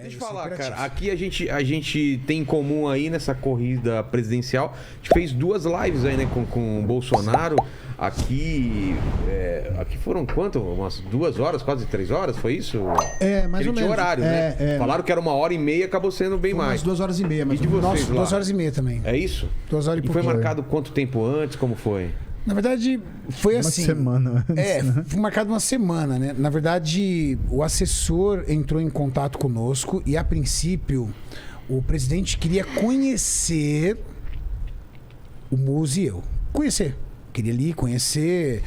deixa eu te falar, cara. Aqui a gente tem em comum aí nessa corrida presidencial. A gente fez 2 lives aí, né, com o Bolsonaro. Aqui foram quanto? Umas 2 horas, quase 3 horas, foi isso? Mais ou menos. Tinha horário, né? Falaram que era 1h30, acabou sendo bem mais. 2h30, mas de vocês lá? 2h30 também. É isso? 2 horas e pouco. E foi marcado quanto tempo antes? Como foi? Na verdade, foi assim. Uma semana antes. Foi marcado uma semana, né? Na verdade, o assessor entrou em contato conosco e, a princípio, o presidente queria conhecer o Muzi e eu. Queria ali conhecer,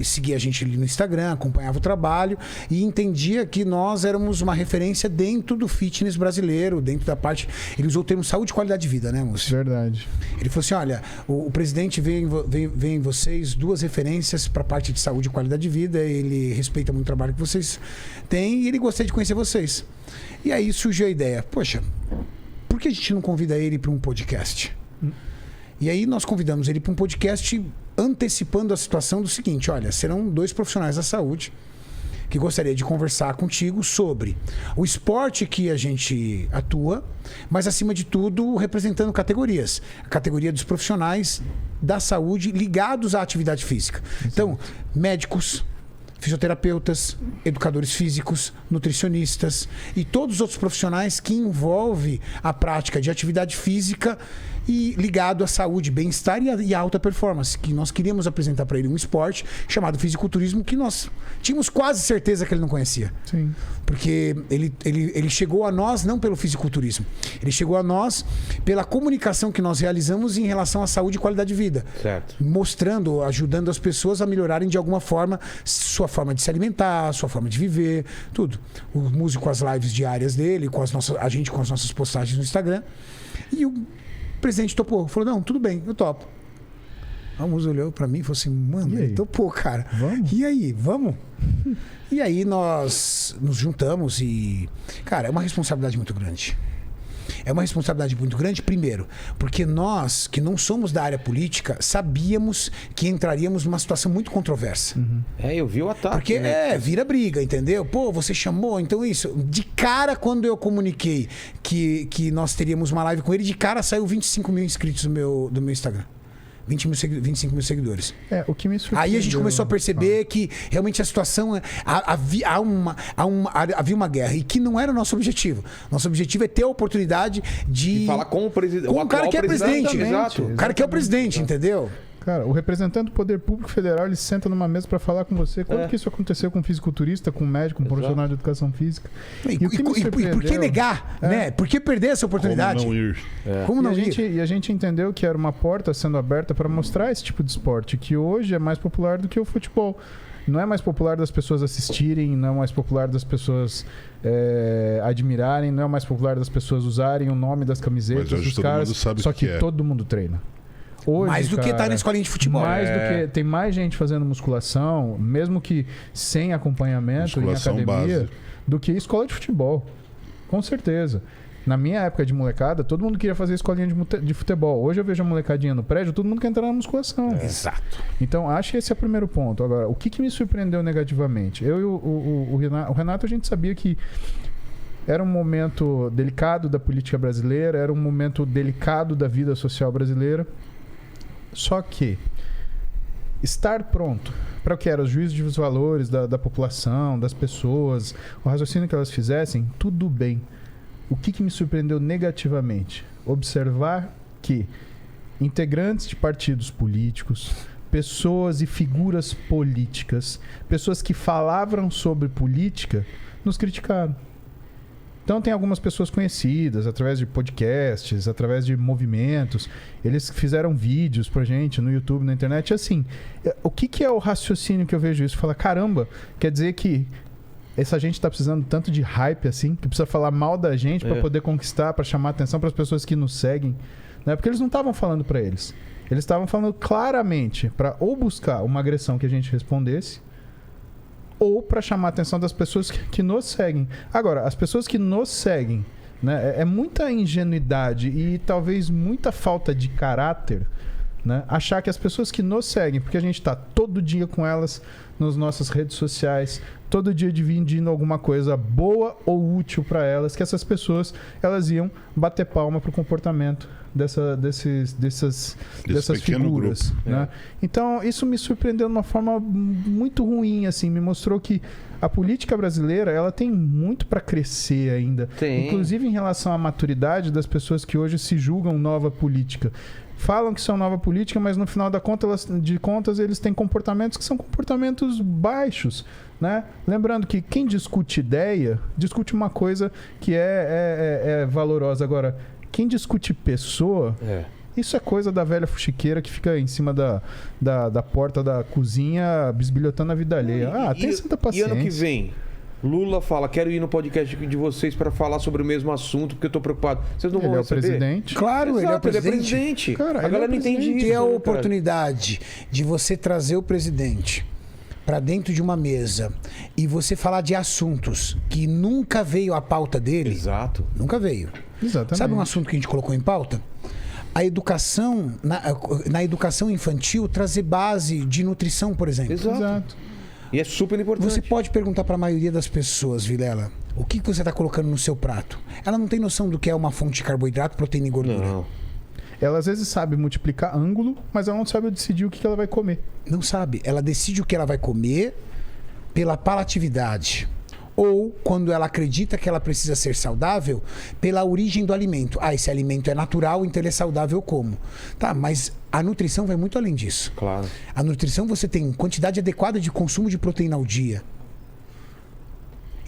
seguir a gente ali no Instagram, acompanhava o trabalho e entendia que nós éramos uma referência dentro do fitness brasileiro, dentro da parte... Ele usou o termo saúde e qualidade de vida, né, Múcio? Verdade. Ele falou assim, olha, o presidente vê em vocês 2 referências para a parte de saúde e qualidade de vida, ele respeita muito o trabalho que vocês têm e ele gostaria de conhecer vocês. E aí surgiu a ideia, poxa, por que a gente não convida ele para um podcast? E aí nós convidamos ele para um podcast antecipando a situação do seguinte, olha, serão 2 profissionais da saúde que gostaria de conversar contigo sobre o esporte que a gente atua, mas acima de tudo representando categorias. A categoria dos profissionais da saúde ligados à atividade física. Então, médicos, fisioterapeutas, educadores físicos, nutricionistas e todos os outros profissionais que envolvem a prática de atividade física e ligado à saúde, bem-estar e à alta performance, que nós queríamos apresentar para ele um esporte chamado fisiculturismo que nós tínhamos quase certeza que ele não conhecia. Sim. Porque ele chegou a nós não pelo fisiculturismo, ele chegou a nós pela comunicação que nós realizamos em relação à saúde e qualidade de vida. Certo. Mostrando, ajudando as pessoas a melhorarem de alguma forma sua forma de se alimentar, sua forma de viver, tudo. O músico com as lives diárias dele, a gente com as nossas postagens no Instagram. E o presidente topou, falou, não, tudo bem, eu topo. A música olhou pra mim e falou assim, mano, ele topou, cara. Vamos? E aí, vamos? E aí nós nos juntamos e, cara, é uma responsabilidade muito grande. É uma responsabilidade muito grande, primeiro, porque nós, que não somos da área política, sabíamos que entraríamos numa situação muito controversa. Uhum. Eu vi o ataque. Porque, vira briga, entendeu? Pô, você chamou, então isso. De cara, quando eu comuniquei que nós teríamos uma live com ele, de cara saiu 25 mil inscritos do meu Instagram. 25 mil seguidores. O que me surpreendeu... Aí a gente começou a perceber que realmente a situação... Havia uma guerra e que não era o nosso objetivo. Nosso objetivo é ter a oportunidade de falar com o presidente. Com o cara que é presidente. Exato. O cara que é o presidente, entendeu? Cara, o representante do Poder Público Federal, ele senta numa mesa para falar com você. Quando que isso aconteceu com um fisiculturista, com um médico, com um profissional de educação física? E por que negar? Né? Por que perder essa oportunidade? Como não ir? Como não ir? E a gente entendeu que era uma porta sendo aberta para mostrar esse tipo de esporte, que hoje é mais popular do que o futebol. Não é mais popular das pessoas assistirem, não é mais popular das pessoas admirarem, não é mais popular das pessoas usarem o nome das camisetas dos caras, só que todo mundo treina. Hoje, mais do que estar na escolinha de futebol. Mais do que tem mais gente fazendo musculação, mesmo que sem acompanhamento em academia, base, do que escola de futebol. Com certeza. Na minha época de molecada, todo mundo queria fazer escolinha de futebol. Hoje eu vejo a molecadinha no prédio, todo mundo quer entrar na musculação. Exato. Então, acho que esse é o primeiro ponto. Agora, o que me surpreendeu negativamente? Eu e o Renato, a gente sabia que era um momento delicado da política brasileira, era um momento delicado da vida social brasileira. Só que estar pronto para o que eram os juízos de valores da população, das pessoas, o raciocínio que elas fizessem, tudo bem. O que me surpreendeu negativamente? Observar que integrantes de partidos políticos, pessoas e figuras políticas, pessoas que falavam sobre política, nos criticaram. Então tem algumas pessoas conhecidas, através de podcasts, através de movimentos. Eles fizeram vídeos pra gente no YouTube, na internet. E assim, o que é o raciocínio que eu vejo isso? Fala, caramba, quer dizer que essa gente tá precisando tanto de hype assim, que precisa falar mal da gente pra poder conquistar, pra chamar atenção para as pessoas que nos seguem. Né? Porque eles não estavam falando pra eles. Eles estavam falando claramente pra ou buscar uma agressão que a gente respondesse, ou para chamar a atenção das pessoas que nos seguem. Agora, as pessoas que nos seguem, né, é muita ingenuidade e talvez muita falta de caráter, né, achar que as pessoas que nos seguem, porque a gente está todo dia com elas nas nossas redes sociais, todo dia dividindo alguma coisa boa ou útil para elas, que essas pessoas elas iam bater palma pro comportamento dessas figuras, né? Então isso me surpreendeu de uma forma muito ruim, assim, me mostrou que a política brasileira ela tem muito para crescer ainda, inclusive em relação à maturidade das pessoas que hoje se julgam nova política. Falam que são nova política, mas no final de contas eles têm comportamentos que são comportamentos baixos, né? Lembrando que quem discute ideia, discute uma coisa que é valorosa. Agora, quem discute pessoa, isso é coisa da velha fuxiqueira que fica em cima da porta da cozinha bisbilhotando a vida alheia. Tem santa paciência. E ano que vem? Lula fala, quero ir no podcast de vocês para falar sobre o mesmo assunto, porque eu tô preocupado. Vocês não vão receber? Ele é o presidente. Claro, ele é o presidente. Cara, a galera não entende isso. E a oportunidade de você trazer o presidente para dentro de uma mesa e você falar de assuntos que nunca veio à pauta dele. Exato. Nunca veio. Exatamente. Sabe um assunto que a gente colocou em pauta? A educação, na educação infantil, trazer base de nutrição, por exemplo. Exato. E é super importante. Você pode perguntar para a maioria das pessoas, Vilela, o que você está colocando no seu prato? Ela não tem noção do que é uma fonte de carboidrato, proteína e gordura. Não. Ela às vezes sabe multiplicar ângulo, mas ela não sabe decidir o que ela vai comer. Não sabe. Ela decide o que ela vai comer pela palatividade. Ou, quando ela acredita que ela precisa ser saudável, pela origem do alimento. Esse alimento é natural, então ele é saudável como? Tá, mas a nutrição vai muito além disso. Claro. A nutrição, você tem quantidade adequada de consumo de proteína ao dia.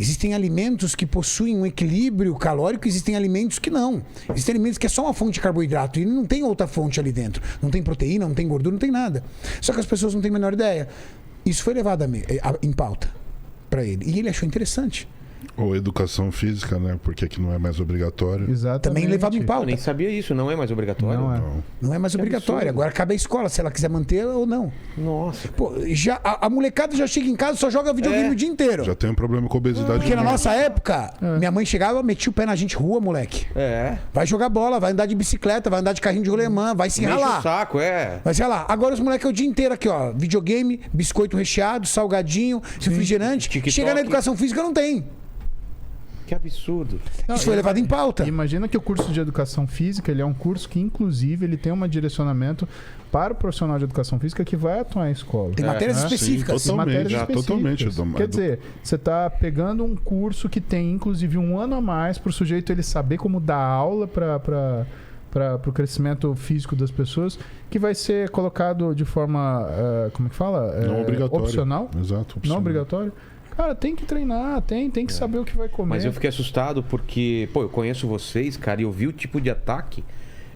Existem alimentos que possuem um equilíbrio calórico, existem alimentos que não. Existem alimentos que é só uma fonte de carboidrato e não tem outra fonte ali dentro. Não tem proteína, não tem gordura, não tem nada. Só que as pessoas não têm a menor ideia. Isso foi levado em pauta para ele. E ele achou interessante. Ou educação física, né? Porque aqui não é mais obrigatório. Exatamente. Também levado em Eu pauta. nem sabia isso, não é mais obrigatório? Não é. Não é mais obrigatório. Agora cabe à escola, se ela quiser manter ou não. Nossa. Pô, a molecada já chega em casa e só joga videogame o dia inteiro. Já tem um problema com obesidade. Porque na nossa época, minha mãe chegava, metia o pé na gente, rua, moleque. Vai jogar bola, vai andar de bicicleta, vai andar de carrinho de rolemã, vai se Mexe ralar. o saco, Vai se ralar. Agora os moleques é o dia inteiro aqui, ó. Videogame, biscoito recheado, salgadinho, refrigerante. TikTok. Chega na educação física, não tem. Que absurdo. Isso foi levado em pauta. Imagina que o curso de educação física, ele é um curso que, inclusive, ele tem um direcionamento para o profissional de educação física que vai atuar em escola. Tem matérias específicas. Sim, totalmente, totalmente. Quer dizer, você está pegando um curso que tem, inclusive, 1 ano a mais para o sujeito ele saber como dar aula para o crescimento físico das pessoas, que vai ser colocado de forma, como é que fala? Não obrigatório. Opcional. Exato, opcional. Não obrigatório. Cara, tem que treinar, tem que saber o que vai comer. Mas eu fiquei assustado porque, eu conheço vocês, cara, e eu vi o tipo de ataque.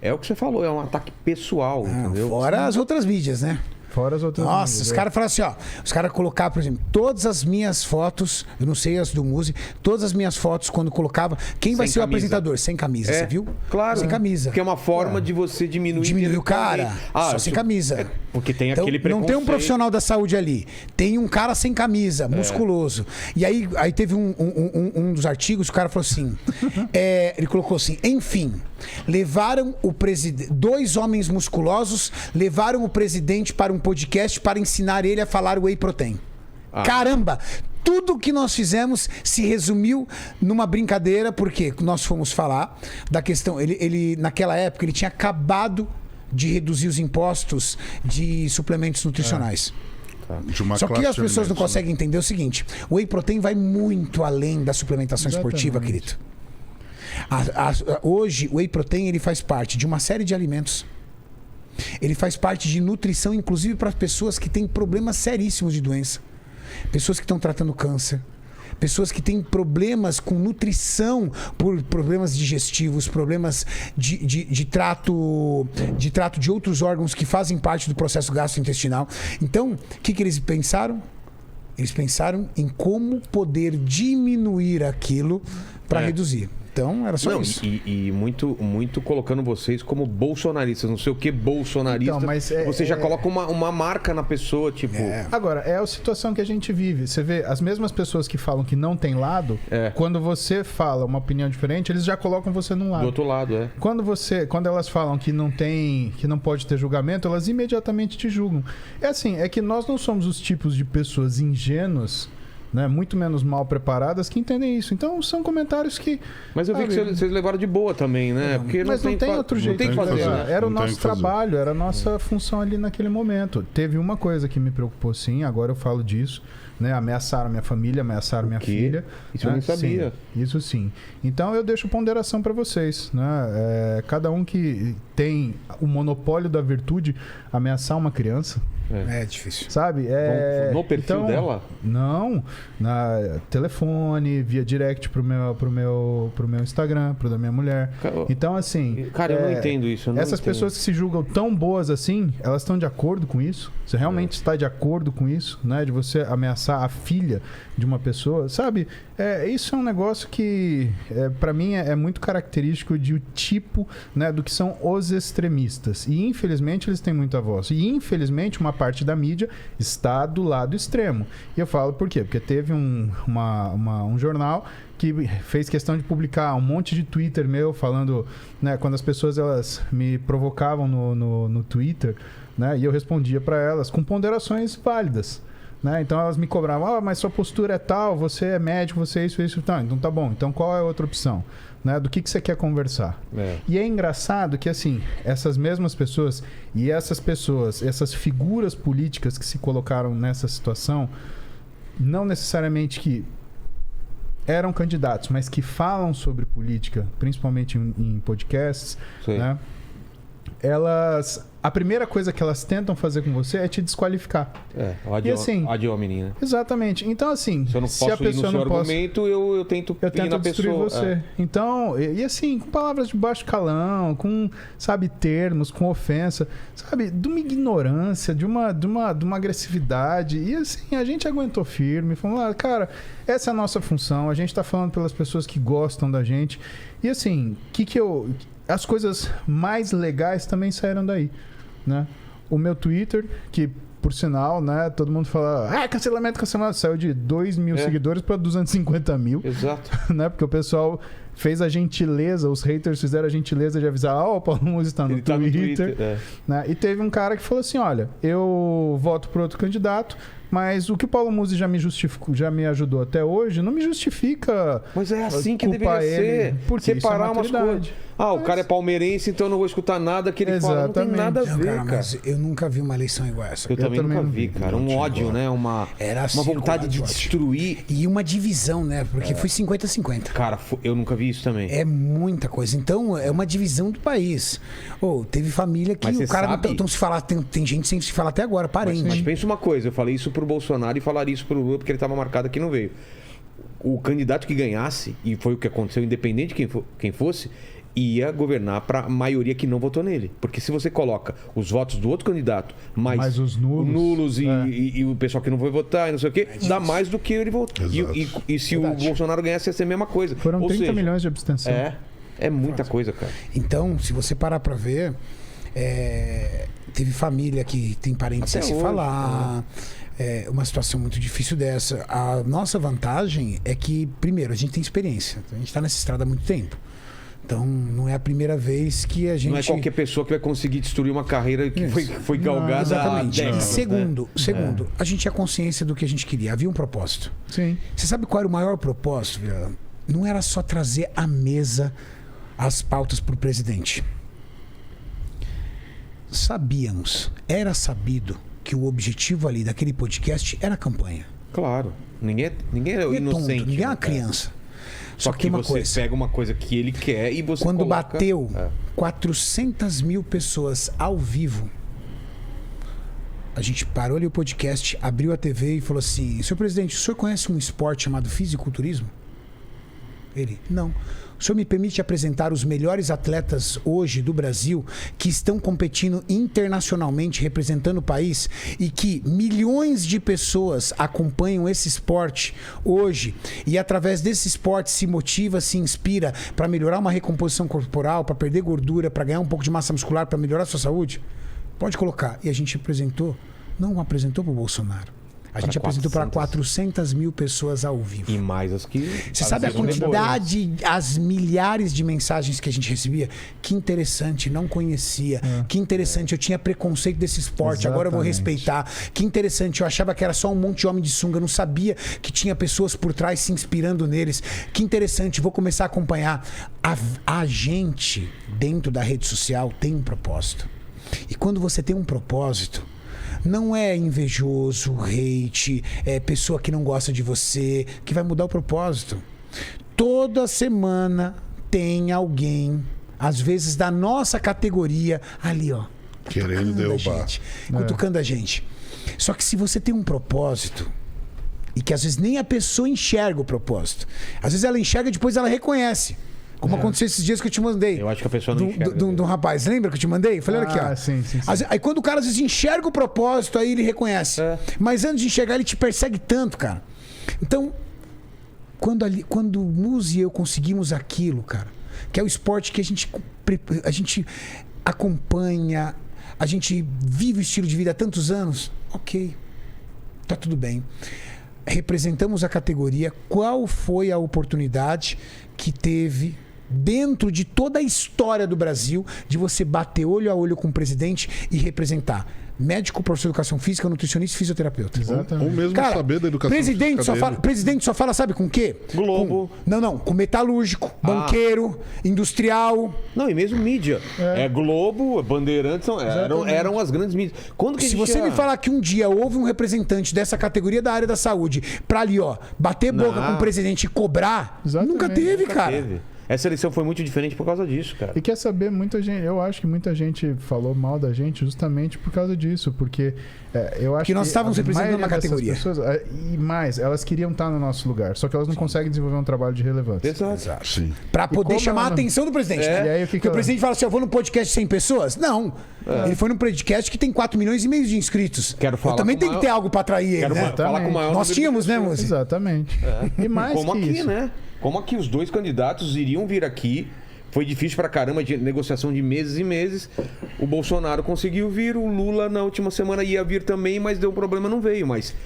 É o que você falou, é um ataque pessoal, entendeu? Fora as outras mídias, né? Fora as outras Nossa, mídias, os caras falaram assim, ó. Os caras colocaram, por exemplo, todas as minhas fotos, eu não sei as do Muzi, todas as minhas fotos quando colocava. Quem vai ser o apresentador? Sem camisa, você viu? Claro. Sem camisa. Que é uma forma de você diminuir o cara. Só sem camisa. Porque tem então, aquele preconceito. não tem um profissional da saúde ali. Tem um cara sem camisa, musculoso. E aí teve um dos artigos, o cara falou assim: ele colocou assim, enfim, levaram o presidente. 2 homens musculosos levaram o presidente para um podcast para ensinar ele a falar whey protein. Caramba! Tudo que nós fizemos se resumiu numa brincadeira, porque nós fomos falar da questão. Ele naquela época, ele tinha acabado de reduzir os impostos de suplementos nutricionais. Só que as pessoas não conseguem entender o seguinte: o whey protein vai muito além da suplementação esportiva, querido. Hoje, o whey protein ele faz parte de uma série de alimentos. Ele faz parte de nutrição, inclusive para pessoas que têm problemas seríssimos de doença. Pessoas que estão tratando câncer. Pessoas que têm problemas com nutrição por problemas digestivos, problemas de trato de outros órgãos que fazem parte do processo gastrointestinal. Então, o que eles pensaram? Eles pensaram em como poder diminuir aquilo para reduzir. Então, era só Não, isso. e muito colocando vocês como bolsonaristas, não sei o que bolsonarista. Então, mas você já coloca uma marca na pessoa, tipo. Agora, é a situação que a gente vive. Você vê, as mesmas pessoas que falam que não tem lado, quando você fala uma opinião diferente, eles já colocam você num lado. Do outro lado, Quando elas falam que não pode ter julgamento, elas imediatamente te julgam. É assim, é que nós não somos os tipos de pessoas ingênuas, né, muito menos mal preparadas, que entendem isso. Então são comentários que... Mas eu vi que vocês levaram de boa também, né? Porque mas não tem outro jeito. Não tem que fazer, né? Era o nosso trabalho, era a nossa função ali naquele momento. Teve uma coisa que me preocupou, sim, agora eu falo disso, né? Ameaçaram minha família, ameaçaram minha filha. Isso eu nem sabia. Sim, isso sim. Então eu deixo ponderação para vocês, né? Cada um que tem o monopólio da virtude, ameaçar uma criança... É difícil. Sabe? No perfil dela? Não. Na telefone, via direct pro meu Instagram, pro da minha mulher. Então, assim... Cara, eu não entendo isso. Essas pessoas que se julgam tão boas assim, elas estão de acordo com isso? Você realmente está de acordo com isso? Né? De você ameaçar a filha de uma pessoa? Sabe? Isso é um negócio que, para mim, é muito característico de o tipo, né, do que são os extremistas. E, infelizmente, eles têm muita voz. E, infelizmente, uma parte da mídia está do lado extremo. E eu falo por quê? Porque teve um jornal que fez questão de publicar um monte de Twitter meu falando, né, quando as pessoas elas me provocavam no Twitter, né, e eu respondia para elas com ponderações válidas. Né? Então elas me cobravam, mas sua postura é tal, você é médico, você é isso. Então tá bom, então qual é a outra opção? Né? Do que você quer conversar? E é engraçado que, assim, essas mesmas pessoas e essas figuras políticas que se colocaram nessa situação, não necessariamente que eram candidatos, mas que falam sobre política, principalmente em podcasts, né? A primeira coisa que elas tentam fazer com você é te desqualificar. Ad hominem, né? Exatamente. Então, assim, se eu não posso ir no seu argumento, eu tento ir na destruir pessoa. Você. Então, e assim, com palavras de baixo calão, com, sabe, termos, com ofensa, sabe, de uma ignorância, de uma agressividade. E assim, a gente aguentou firme, falou, cara, essa é a nossa função, a gente tá falando pelas pessoas que gostam da gente. E assim, as coisas mais legais também saíram daí, né? O meu Twitter, que por sinal, né, todo mundo fala, cancelamento, saiu de 2 mil seguidores para 250 mil. Exato. Né? Porque o pessoal fez a gentileza, os haters fizeram a gentileza de avisar, o Paulo Musi está no Twitter. Né? E teve um cara que falou assim, olha, eu voto por outro candidato, mas o que o Paulo Musi já me ajudou até hoje, não me justifica. Mas é assim que deveria ser. Porque separar umas coisas. O cara é palmeirense, então eu não vou escutar nada que ele fala. Não tem nada a ver, cara. Mas eu nunca vi uma eleição igual essa. Eu também nunca vi, cara. Um ódio, né? Uma vontade de destruir. E uma divisão, né? Porque foi 50-50. Cara, eu nunca vi isso também. É muita coisa. Então, é uma divisão do país. Teve família que o cara não se falar. Tem gente sem se falar até agora, parente. Mas pensa uma coisa, eu falei isso pro Bolsonaro e falaria isso pro Lula porque ele tava marcado aqui e não veio. O candidato que ganhasse, e foi o que aconteceu, independente de quem fosse, ia governar para a maioria que não votou nele. Porque se você coloca os votos do outro candidato, mais os nulos e o pessoal que não foi votar e não sei o quê, dá mais do que ele votou. E se o Bolsonaro ganhasse, ia ser a mesma coisa. Foram 30 milhões de abstenção. É muita coisa, cara. Então, se você parar para ver, teve família que tem parentes sem se falar. É uma situação muito difícil dessa. A nossa vantagem é que, primeiro, a gente tem experiência. A gente está nessa estrada há muito tempo. Então, não é a primeira vez que a gente... Não é qualquer pessoa que vai conseguir destruir uma carreira que foi galgada. Exatamente. E segundo, a gente tinha consciência do que a gente queria. Havia um propósito. Sim. Você sabe qual era o maior propósito, Vila? Não era só trazer à mesa as pautas para o presidente. Era sabido que o objetivo ali daquele podcast era a campanha. Claro. Ninguém é inocente. Tonto, ninguém é uma criança. Só que você pega uma coisa que ele quer e você quando coloca... bateu 400 mil pessoas ao vivo, a gente parou ali o podcast, abriu a TV e falou assim, senhor presidente, o senhor conhece um esporte chamado fisiculturismo? Ele, não. O senhor me permite apresentar os melhores atletas hoje do Brasil que estão competindo internacionalmente, representando o país e que milhões de pessoas acompanham esse esporte hoje e através desse esporte se motiva, se inspira para melhorar uma recomposição corporal, para perder gordura, para ganhar um pouco de massa muscular, para melhorar a sua saúde? Pode colocar. E a gente apresentou, não apresentou para o Bolsonaro. A gente apresentou para 400 mil pessoas ao vivo. E mais as que... Você sabe a quantidade, as milhares de mensagens que a gente recebia? Que interessante, não conhecia. Que interessante, eu tinha preconceito desse esporte, agora eu vou respeitar. Que interessante, eu achava que era só um monte de homem de sunga, eu não sabia que tinha pessoas por trás se inspirando neles. Que interessante, vou começar a acompanhar. A gente, dentro da rede social, tem um propósito. E quando você tem um propósito... Não é invejoso, hate, é pessoa que não gosta de você, que vai mudar o propósito. Toda semana tem alguém, às vezes da nossa categoria, ali, ó. Querendo derrubar. Cutucando a gente. Só que se você tem um propósito, e que às vezes nem a pessoa enxerga o propósito, às vezes ela enxerga e depois ela reconhece. Como aconteceu esses dias que eu te mandei. Eu acho que a pessoa não enxerga. De um rapaz. Lembra que eu te mandei? Eu falei, olha aqui, ó. Sim. Aí quando o cara às vezes enxerga o propósito, aí ele reconhece. Mas antes de enxergar, ele te persegue tanto, cara. Então, quando o Muzi e eu conseguimos aquilo, cara, que é o esporte que a gente acompanha, a gente vive o estilo de vida há tantos anos, ok. Tá tudo bem. Representamos a categoria. Qual foi a oportunidade que teve dentro de toda a história do Brasil de você bater olho a olho com o presidente e representar? Médico, professor de educação física, nutricionista e fisioterapeuta. Ou mesmo Cara, saber da educação presidente só fala, sabe com o quê? Globo. Com metalúrgico, banqueiro, industrial. Não, e mesmo mídia. Globo, Bandeirantes, eram as grandes mídias. Quando que Se você me falar que um dia houve um representante dessa categoria da área da saúde pra ali, ó, bater boca com o presidente e cobrar, nunca teve, cara. Teve. Essa eleição foi muito diferente por causa disso, cara. E quer saber, muita gente, eu acho que muita gente falou mal da gente justamente por causa disso, porque eu acho que nós estávamos representando uma categoria. Pessoas, e mais, elas queriam estar no nosso lugar, só que elas não conseguem desenvolver um trabalho de relevância. Exato. Sim. Pra poder chamar a atenção do presidente. E aí, porque o presidente fala assim, eu vou num podcast de 100 pessoas? Não. Ele foi num podcast que tem 4 milhões e meio de inscritos. Quero falar eu também com tenho que ter algo pra atrair ele, né? Falar com o maior Nós tínhamos, né, Muzi? Exatamente. E mais como que aqui, isso. né? Como aqui os dois candidatos iriam vir aqui. Foi difícil pra caramba, de negociação de meses e meses. O Bolsonaro conseguiu vir, o Lula na última semana ia vir também, mas deu um problema, não veio. Mas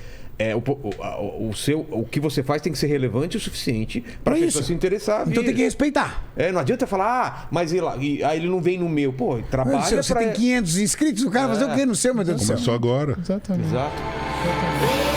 o que você faz tem que ser relevante o suficiente pra pessoa se interessar. Então tem que respeitar. Não adianta falar, mas aí ele não vem no meu. Pô, trabalha Você tem 500 inscritos, o cara fazer o quê no seu, meu Deus do céu? Começou agora. Exatamente. Exato.